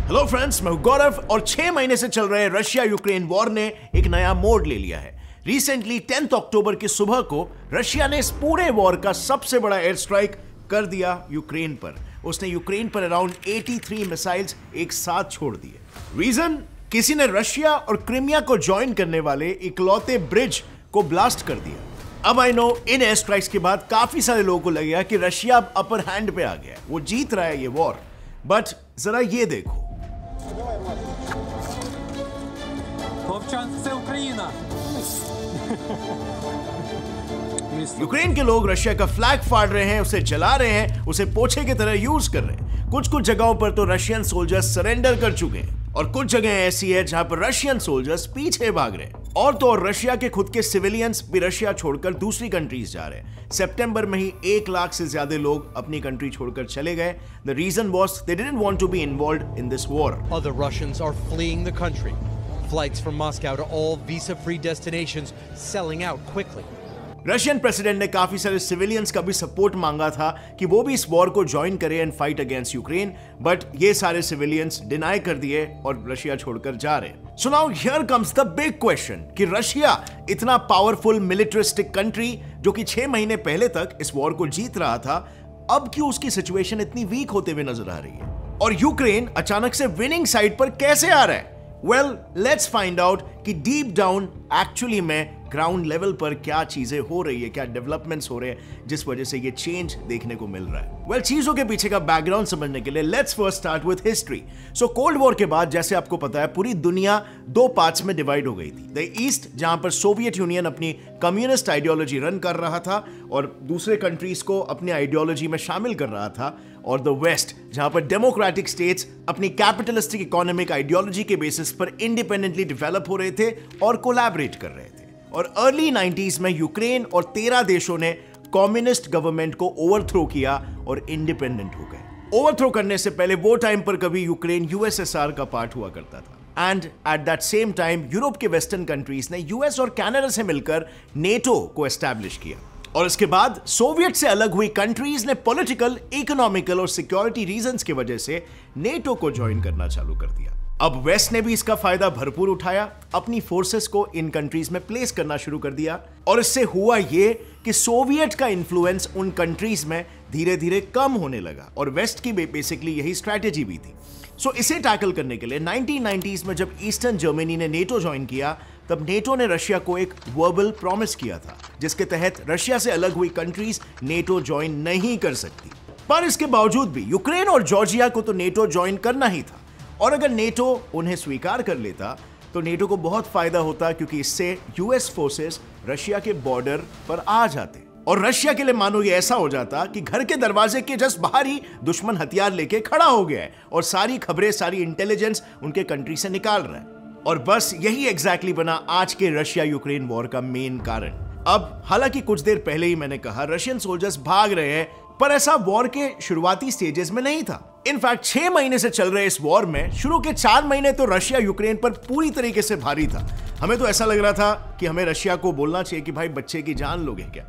Hello friends, मैं गौरव और 6 महीने से चल रहे रशिया यूक्रेन वॉर ने एक नया मोड़ ले लिया है। रिसेंटली 10 अक्टूबर की सुबह को रशिया ने इस पूरे वॉर का सबसे बड़ा एयर स्ट्राइक कर दिया यूक्रेन पर। उसने यूक्रेन पर अराउंड 83 मिसाइल्स एक साथ छोड़ दिए। रीजन, किसी ने रशिया और क्रीमिया को ज्वाइन करने वाले इकलौते ब्रिज को ब्लास्ट कर दिया। अब I know, in air strikes के बाद काफी सारे लोगों को लगेगा कि रशिया अब अपर हैंड पे आ गया, वो जीत रहा है ये वॉर। बट जरा ये देखो, यूक्रेन के लोग रशिया का फ्लैग फाड़ रहे हैं, उसे जला रहे हैं, उसे पोछे की तरह यूज कर रहे हैं। कुछ कुछ जगहों पर तो रशियन सोल्जर्स सरेंडर कर चुके हैं और कुछ जगह ऐसी है जहां पर रशियन सोल्जर्स पीछे भाग रहे हैं। और तो और रशिया के खुद के सिविलियंस भी रशिया छोड़कर दूसरी कंट्रीज जा रहे हैं। सितंबर में ही 1 लाख से ज्यादा लोग अपनी कंट्री छोड़कर चले गए। The reason was they didn't want to be involved in this war. Other Russians are fleeing the country. Flights from Moscow to all visa-free destinations selling out quickly. Russian president ने काफी सारे civilians का भी support मांगा था कि वो भी इस वॉर को ज्वाइन करें and fight against Ukraine, but ये सारे सिविलियंस डिनाई कर दिए और रशिया छोड़कर जा रहे हैं। So now here comes the big question कि रशिया, इतना पावरफुल मिलिटरिस्टिक कंट्री जो कि 6 महीने पहले तक इस वॉर को जीत रहा था, अब क्यों उसकी सिचुएशन इतनी वीक होते हुए नजर आ रही है और यूक्रेन अचानक से विनिंग साइड पर कैसे आ रहा है? वेल, लेट्स फाइंड आउट कि डीप डाउन एक्चुअली में ग्राउंड लेवल पर क्या चीजें हो रही है, क्या डेवलपमेंट्स हो रहे हैं जिस वजह से ये चेंज देखने को मिल रहा है। वेल, चीजों के पीछे का बैकग्राउंड समझने के लिए let's first start with history. So cold war के बाद, जैसे आपको पता है, पूरी दुनिया 2 पार्ट्स में डिवाइड हो गई थी। द ईस्ट, जहां पर सोवियत यूनियन अपनी कम्युनिस्ट आइडियोलॉजी रन कर रहा था और दूसरे कंट्रीज को अपनी आइडियोलॉजी में शामिल कर रहा था, और द वेस्ट, जहां पर डेमोक्रेटिक स्टेट्स अपनी कैपिटलिस्टिक इकोनॉमिक आइडियोलॉजी के बेसिस पर इंडिपेंडेंटली डेवलप हो रहे थे और कोलैबोरेट कर रहे थे। और अर्ली 90s में यूक्रेन और 13 देशों ने कम्युनिस्ट गवर्नमेंट को ओवरथ्रो किया और इंडिपेंडेंट हो गए। ओवरथ्रो करने से पहले वो टाइम पर कभी यूक्रेन यूएसएसआर का पार्ट हुआ करता था। And at that same time Europe के वेस्टर्न कंट्रीज ने यूएस और कनाडा से मिलकर नेटो को एस्टैब्लिश किया। और इसके बाद सोवियत से अलग हुई कंट्रीज ने पॉलिटिकल, इकोनॉमिकल और सिक्योरिटी रीजंस की वजह से नेटो को ज्वाइन करना चालू कर दिया। अब वेस्ट ने भी इसका फायदा भरपूर उठाया, अपनी फोर्सेस को इन कंट्रीज में प्लेस करना शुरू कर दिया और इससे हुआ ये कि सोवियत का इन्फ्लुएंस उन कंट्रीज में धीरे धीरे कम होने लगा और वेस्ट की बेसिकली यही स्ट्रैटेजी भी थी। सो इसे टैकल करने के लिए 1990s में जब ईस्टर्न जर्मनी ने नेटो ज्वाइन किया, तब नेटो ने रशिया को एक वर्बल प्रॉमिस किया था जिसके तहत रशिया से अलग हुई कंट्रीज नेटो ज्वाइन नहीं कर सकती। पर इसके बावजूद भी यूक्रेन और जॉर्जिया को तो नेटो ज्वाइन करना ही था और अगर नेटो उन्हें स्वीकार कर लेता तो नेटो को बहुत फायदा होता, क्योंकि इससे यूएस फोर्सेस रशिया के बॉर्डर पर आ जाते और रशिया के लिए मानो ये ऐसा हो जाता कि घर के दरवाजे के जस्ट बाहर ही दुश्मन हथियार लेके खड़ा हो गया है और सारी खबरें, सारी इंटेलिजेंस उनके कंट्री से निकाल रहा है। और बस यही एग्जैक्टली बना आज के रशिया यूक्रेन वॉर का मेन कारण। अब हालांकि कुछ देर पहले ही मैंने कहा रशियन सोल्जर्स भाग रहे हैं, पर ऐसा वॉर के शुरुआती स्टेजेस में नहीं था। इनफैक्ट 6 महीने से चल रहे इस वॉर में शुरू के 4 महीने तो रशिया यूक्रेन पर पूरी तरीके से भारी था। हमें तो ऐसा लग रहा था कि हमें रशिया को बोलना चाहिए कि भाई बच्चे की जान लोगे क्या।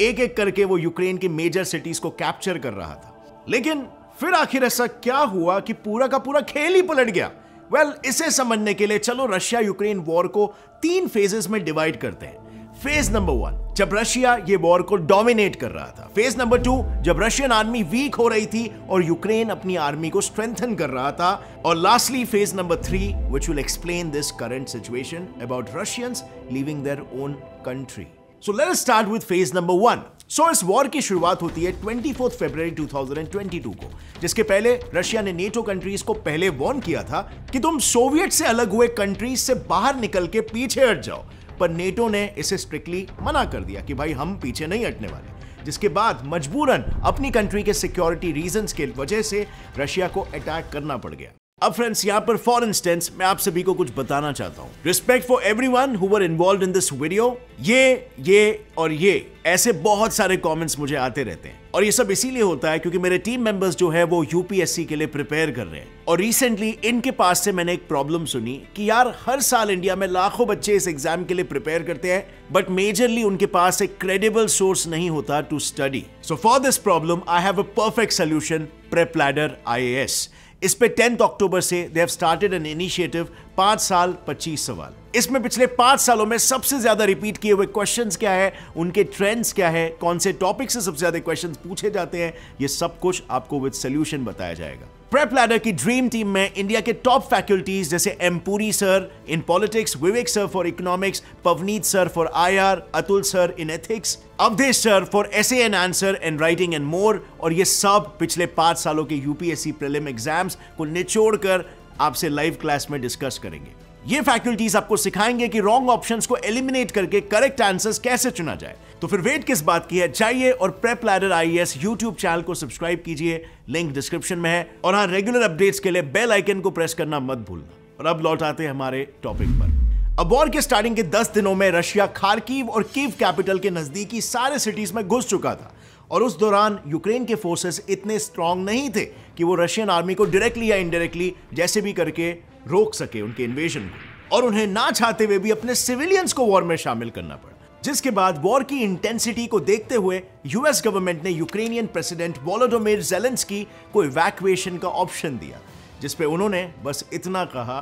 एक एक करके वो यूक्रेन की मेजर सिटीज को कैप्चर कर रहा था। लेकिन फिर आखिर ऐसा क्या हुआ कि पूरा का पूरा खेल ही पलट गया? वेल, इसे समझने के लिए चलो रशिया यूक्रेन वॉर को 3 फेजेस में डिवाइड करते हैं। फेज नंबर 1, जब रशिया ये वॉर को डोमिनेट कर रहा था। फेज नंबर 2, जब रशियन आर्मी वीक हो रही थी और यूक्रेन अपनी आर्मी को स्ट्रेंथन कर रहा था। और lastly phase number 3, which will explain this current situation about Russians leaving their own country. So let us start with phase number 1. So इस वॉर की शुरुआत होती है 24 फरवरी 2022 को, जिसके पहले रशिया ने नेटो कंट्रीज को पहले वार्न किया था कि तुम सोवियत से अलग हुए कंट्रीज से बाहर निकल के पीछे हट जाओ, पर नेटो ने इसे स्ट्रिक्टली मना कर दिया कि भाई हम पीछे नहीं हटने वाले, जिसके बाद मजबूरन अपनी कंट्री के सिक्योरिटी रीजंस के वजह से रशिया को अटैक करना पड़ गया। अब फ्रेंड्स, यहां पर फॉर इंस्टेंस मैं आप सभी को कुछ बताना चाहता हूं। Respect for everyone who were involved in this video. ये और ये ऐसे बहुत सारे कमेंट्स मुझे आते रहते हैं और ये सब इसीलिए होता है क्योंकि मेरे टीम मेंबर्स जो है वो यूपीएससी के लिए प्रिपेयर कर रहे हैं और रिसेंटली इनके पास से मैंने एक प्रॉब्लम सुनी कि यार हर साल इंडिया में लाखों बच्चे इस एग्जाम के लिए प्रिपेयर करते हैं बट मेजरली उनके पास एक क्रेडिबल सोर्स नहीं होता to study. So for this problem I have a perfect solution, prep ladder IAS। इस पे 10 अक्टूबर से they have started an initiative 5 साल 25 सवाल। इसमें पिछले 5 सालों में सबसे ज्यादा रिपीट किए हुए क्वेश्चंस क्या है, उनके ट्रेंड्स क्या है, कौन से टॉपिक से सबसे ज्यादा क्वेश्चंस पूछे जाते हैं, ये सब कुछ आपको विद सॉल्यूशन बताया जाएगा। प्रेप लैडर की ड्रीम टीम में इंडिया के टॉप फैकल्टीज जैसे M Puri sir in politics, Vivek sir for economics, Pavneet sir for IR, Atul sir in ethics, Awadhesh sir for essay and answer and writing and more, और ये सब पिछले 5 सालों के यूपीएससी प्रीलिम एग्जाम्स को निचोड़कर आपसे लाइव क्लास में डिस्कस करेंगे। ये फैकल्टीज आपको सिखाएंगे कि रॉन्ग ऑप्शंस को एलिमिनेट करके करेक्ट आंसर्स कैसे चुना जाए। तो फिर वेट किस बात की है, जाइए और prep ladder IAS YouTube channel को सब्सक्राइब कीजिए, लिंक डिस्क्रिप्शन में है। और हाँ, रेगुलर अपडेट्स के लिए बेल आइकन को प्रेस करना मत भूलना। और अब लौट आते हैं हमारे टॉपिक पर। अब वॉर के स्टार्टिंग के 10 दिनों में रशिया खार्किव और कीव कैपिटल के नजदीकी सारे सिटीज में घुस चुका था, और उस दौरान यूक्रेन के फोर्सेस इतने स्ट्रांग नहीं थे कि वो रशियन आर्मी को डायरेक्टली या इनडायरेक्टली जैसे भी करके रोक सके उनके इन्वेजन को, और उन्हें ना चाहते हुए भी अपने सिविलियंस को वॉर में शामिल करना पड़ा। जिसके बाद वॉर की इंटेंसिटी को देखते हुए यूएस गवर्नमेंट ने यूक्रेनियन प्रेसिडेंट वोलोडिमिर ज़ेलेंस्की को इवैक्यूएशन का ऑप्शन दिया, जिसपे उन्होंने बस इतना कहा,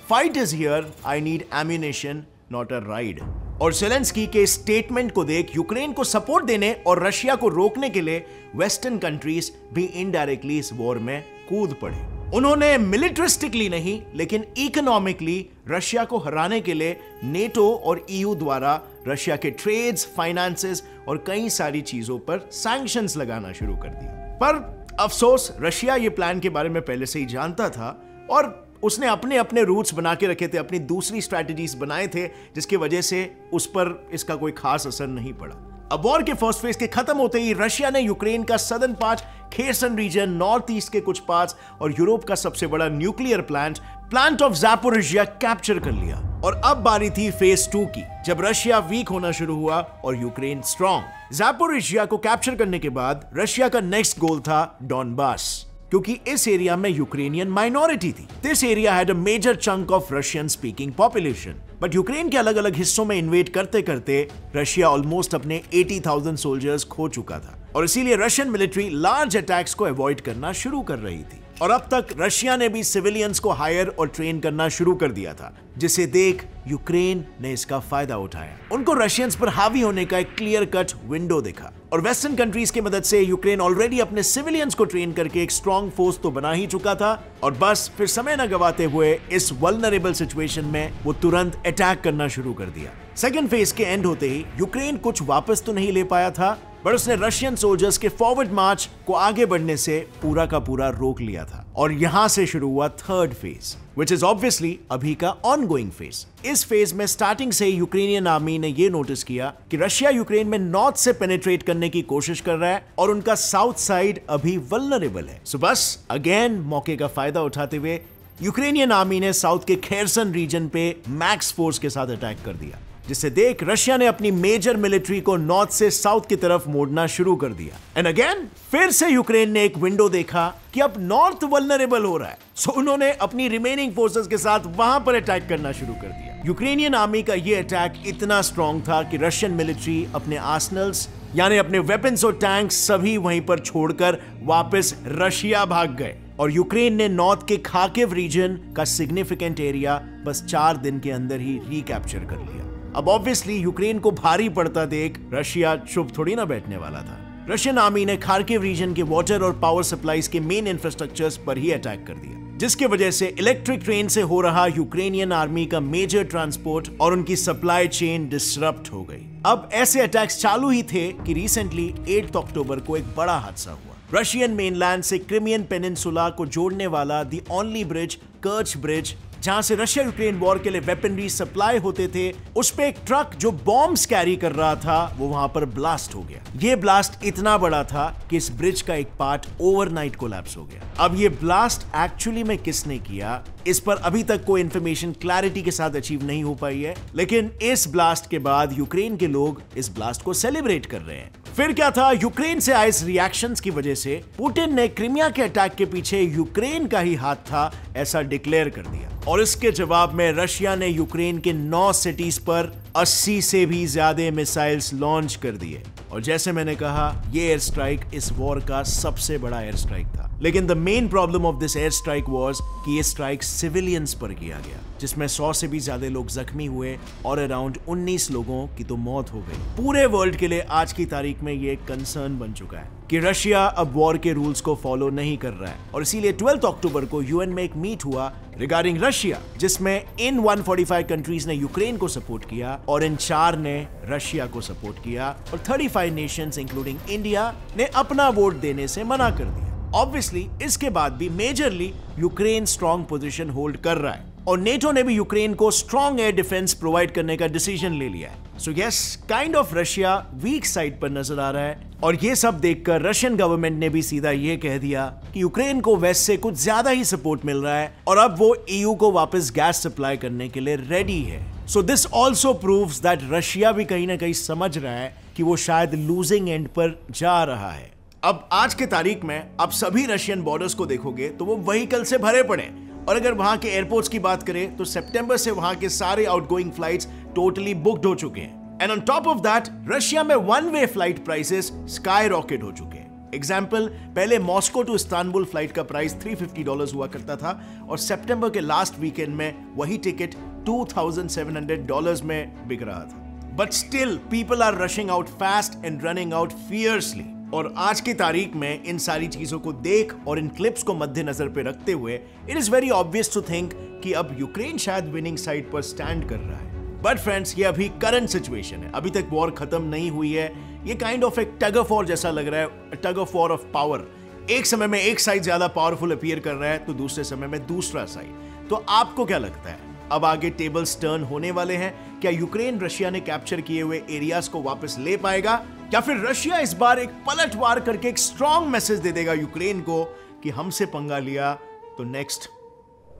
fight is here, I need ammunition not a ride. और ज़ेलेंस्की के स्टेटमेंट को देख यूक्रेन को सपोर्ट देने और रशिया को रोकने के लिए वेस्टर्न कंट्रीज भी इनडायरेक्टली इस वॉर में कूद पड़े। उन्होंने मिलिटरिस्टिकली नहीं लेकिन इकोनॉमिकली रशिया को हराने के लिए नेटो और EU द्वारा रशिया के ट्रेड्स, फाइनेंसेस और कई सारी चीजों पर सैंक्शंस लगाना शुरू कर दिया। पर अफसोस रशिया ये प्लान के बारे में पहले से ही जानता था और उसने अपने अपने रूट्स बना के रखे थे, अपनी दूसरी स्ट्रैटेजीज बनाए थे, जिसकी वजह से उस पर इसका कोई खास असर नहीं पड़ा। अब वॉर के फर्स्ट फेज के खत्म होते ही रशिया ने यूक्रेन का southern part, Kherson region, north east के कुछ पार्ट्स और यूरोप का सबसे बड़ा nuclear plant of Zaporizhzhia capture कर लिया। और अब बारी थी फेज 2 की, जब रशिया वीक होना शुरू हुआ और यूक्रेन स्ट्रॉन्ग। ज़ैपोरिज्जिया को कैप्चर करने के बाद रशिया का नेक्स्ट गोल था डॉनबास, क्योंकि इस एरिया में यूक्रेनियन माइनॉरिटी थी। This area had a major chunk of Russian speaking population, but Ukraine के अलग अलग हिस्सों में इन्वेड करते करते रशिया ऑलमोस्ट अपने 80,000 सोल्जर्स खो चुका था, और इसीलिए रशियन मिलिट्री लार्ज अटैक्स को अवॉइड करना शुरू कर रही थी। और अब तक रशिया ने भी सिविलियंस को हायर और ट्रेन करना शुरू कर दिया था, जिसे देख यूक्रेन ने इसका फायदा उठाया। उनको रशियंस पर हावी होने का एक क्लियर कट विंडो दिखा, और वेस्टर्न कंट्रीज की मदद से यूक्रेन ऑलरेडी अपने सिविलियंस को ट्रेन करके एक स्ट्रॉन्ग फोर्स तो बना ही चुका था, और बस फिर समय न गवाते हुए इस वल्नरेबल सिचुएशन में वो तुरंत अटैक करना शुरू कर दिया। सेकेंड फेज के एंड होते ही यूक्रेन कुछ वापस तो नहीं ले पाया था, पर उसने रशियन सोल्जर्स के फॉरवर्ड मार्च को आगे बढ़ने से पूरा का पूरा रोक लिया था। और यहां से शुरू हुआ third phase, which is obviously अभी का ऑनगोइंग फेज। इस फेज में स्टार्टिंग से यूक्रेनियन आर्मी ने यह नोटिस किया कि रशिया यूक्रेन में नॉर्थ से पेनिट्रेट करने की कोशिश कर रहा है और उनका साउथ साइड अभी वल्नरेबल है। सो बस अगेन मौके का फायदा उठाते हुए यूक्रेनियन आर्मी ने साउथ के खेरसन रीजन पे मैक्स फोर्स के साथ अटैक कर दिया, जिसे देख रशिया ने अपनी मेजर मिलिट्री को नॉर्थ से साउथ की तरफ मोड़ना शुरू कर दिया। एंड अगेन फिर से यूक्रेन ने एक विंडो देखा कि अब नॉर्थ वल्नरेबल हो रहा है, सो उन्होंने अपनी रिमेनिंग फोर्सेस के साथ वहां पर अटैक करना शुरू कर दिया। यूक्रेनियन आर्मी का यह अटैक इतना स्ट्रॉन्ग था कि रशियन मिलिट्री अपने आर्सनल्स यानी अपने वेपन्स और टैंक्स सभी वहीं पर छोड़कर वापस रशिया भाग गए, और यूक्रेन ने नॉर्थ के खार्किव रीजन का सिग्निफिकेंट एरिया बस 4 दिन के अंदर ही रिकैप्चर कर लिया। अब ऑब्वियसली यूक्रेन को भारी पड़ता देख रशिया चुप थोड़ी ना बैठने वाला था। रशियन आर्मी ने खार्किव रीजन के वाटर और पावर सप्लाईज के मेन इंफ्रास्ट्रक्चर्स पर ही अटैक कर दिया, जिसकी वजह से इलेक्ट्रिक ट्रेन से हो रहा यूक्रेनियन आर्मी का मेजर ट्रांसपोर्ट और उनकी सप्लाई चेन डिसरप्ट हो गई। अब ऐसे अटैक्स चालू ही थे कि रिसेंटली 8 अक्टूबर को एक बड़ा हादसा हुआ। रशियन मेनलैंड से क्रिमियन पेनिनसुला को जोड़ने वाला द ओनली ब्रिज, कर्च ब्रिज, जहां से रशिया यूक्रेन वॉर के लिए वेपनरी सप्लाई होते थे, उस पे एक ट्रक जो बॉम्ब्स कैरी कर रहा था वो वहां पर ब्लास्ट हो गया। ये ब्लास्ट इतना बड़ा था कि इस ब्रिज का एक पार्ट ओवरनाइट कोलैप्स हो गया। अब ये ब्लास्ट एक्चुअली में किसने किया, इस पर अभी तक कोई इंफॉर्मेशन क्लैरिटी के साथ अचीव नहीं हो पाई है, लेकिन इस ब्लास्ट के बाद यूक्रेन के लोग इस ब्लास्ट को सेलिब्रेट कर रहे हैं। फिर क्या था, यूक्रेन से आए इस रिएक्शंस की वजह से पुतिन ने क्रीमिया के अटैक के पीछे यूक्रेन का ही हाथ था ऐसा डिक्लेयर कर दिया, और इसके जवाब में रशिया ने यूक्रेन के 9 सिटीज पर 80 से भी ज्यादा मिसाइल्स लॉन्च कर दिए। और जैसे मैंने कहा, यह एयर स्ट्राइक इस वॉर का सबसे बड़ा एयर स्ट्राइक था। लेकिन the main problem of this air strike was कि ये स्ट्राइक सिविलियंस पर किया गया, जिसमें 100 से भी ज्यादा लोग जख्मी हुए और अराउंड 19 लोगों की तो मौत हो गई। पूरे वर्ल्ड के लिए आज की तारीख में ये कंसर्न बन चुका है कि रशिया अब वॉर के रूल्स को फॉलो नहीं कर रहा है, और इसीलिए 12 अक्टूबर को यूएन में एक मीट हुआ रिगार्डिंग रशिया, जिसमें इन 145 कंट्रीज ने यूक्रेन को सपोर्ट किया और इन 4 ने रशिया को सपोर्ट किया, और 35 नेशंस इंक्लूडिंग इंडिया ने अपना वोट देने से मना कर दिया। ऑब्वियसली इसके बाद भी majorly Ukraine strong position hold कर रहा है, और नेटो ने भी यूक्रेन को स्ट्रॉन्ग एयर डिफेंस प्रोवाइड करने का डिसीजन ले लिया है। So yes, kind of Russia week side पर नजर आ रहा है, और ये सब देखकर रशियन गवर्नमेंट ने भी सीधा ये कह दिया कि यूक्रेन को वेस्ट से कुछ ज्यादा ही सपोर्ट मिल रहा है और अब वो ईयू को वापस गैस सप्लाई करने के लिए रेडी है। So this also proves that Russia भी कहीं ना कहीं समझ रहा है कि वो शायद लूजिंग एंड पर जा रहा है। अब आज के तारीख में आप सभी रशियन बॉर्डर्स को देखोगे तो वो व्हीकल से भरे पड़े, और अगर वहां के एयरपोर्ट्स की बात करें तो सितंबर से वहां के सारे आउटगोइंग फ्लाइट्स टोटली बुक्ड हो चुके हैं। And on top of that Russia में one way flight prices skyrocket हो चुके हैं। एग्जाम्पल, पहले मॉस्को टू इस्तांबुल फ्लाइट का प्राइस $350 हुआ करता था, और सितंबर के लास्ट वीकेंड में वही टिकट $2,700 में बिक रहा था। But still people are rushing out fast and running out fiercely. और आज की तारीख में इन सारी चीजों को देख और इन क्लिप्स को मद्देनजर पे रखते हुए it is very obvious to think कि अब यूक्रेन शायद विनिंग साइड पर स्टैंड कर रहा है। बट फ्रेंड्स, ये अभी करंट सिचुएशन है, अभी तक वॉर खत्म नहीं हुई है। ये काइंड ऑफ एक टग ऑफ वॉर जैसा लग रहा है, tug of war of power. एक समय में एक साइड ज्यादा पावरफुल अपीयर कर रहा है तो दूसरे समय में दूसरा साइड। तो आपको क्या लगता है, अब आगे टेबल्स टर्न होने वाले हैं? क्या यूक्रेन रशिया ने कैप्चर किए हुए एरियाज को वापस ले पाएगा, या फिर रशिया इस बार एक पलटवार करके एक स्ट्रॉन्ग मैसेज दे देगा यूक्रेन को कि हमसे पंगा लिया तो next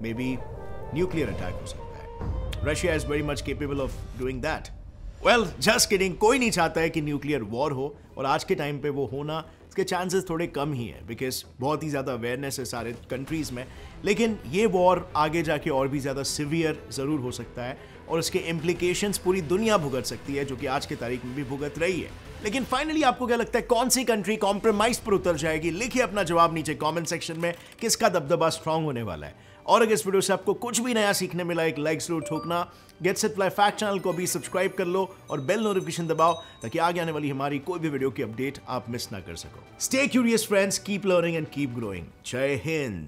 may be nuclear attack हो सकता है? Russia is very much capable of doing that. Well, just kidding, कोई नहीं चाहता है कि न्यूक्लियर वॉर हो, और आज के टाइम पे वो होना इसके चांसेस थोड़े कम ही है, बिकॉज बहुत ही ज़्यादा अवेयरनेस है सारे कंट्रीज में। लेकिन ये वॉर आगे जाके और भी ज़्यादा सिवियर ज़रूर हो सकता है, और इसके इम्प्लीकेशंस पूरी दुनिया भुगत सकती है, जो कि आज की तारीख में भी भुगत रही है। लेकिन फाइनली आपको क्या लगता है, कौन सी कंट्री कॉम्प्रोमाइज पर उतर जाएगी? लिखिए अपना जवाब नीचे कमेंट सेक्शन में, किसका दबदबा स्ट्रांग होने वाला है। और अगर इस वीडियो से आपको कुछ भी नया सीखने मिला, एक लाइक जरूर ठोकना। Get set fly fact channel को भी सब्सक्राइब कर लो और बेल नोटिफिकेशन दबाओ, ताकि आगे आने वाली हमारी कोई भी वीडियो की अपडेट आप मिस ना कर सको। Stay curious friends, keep learning and keep growing. जय हिंद।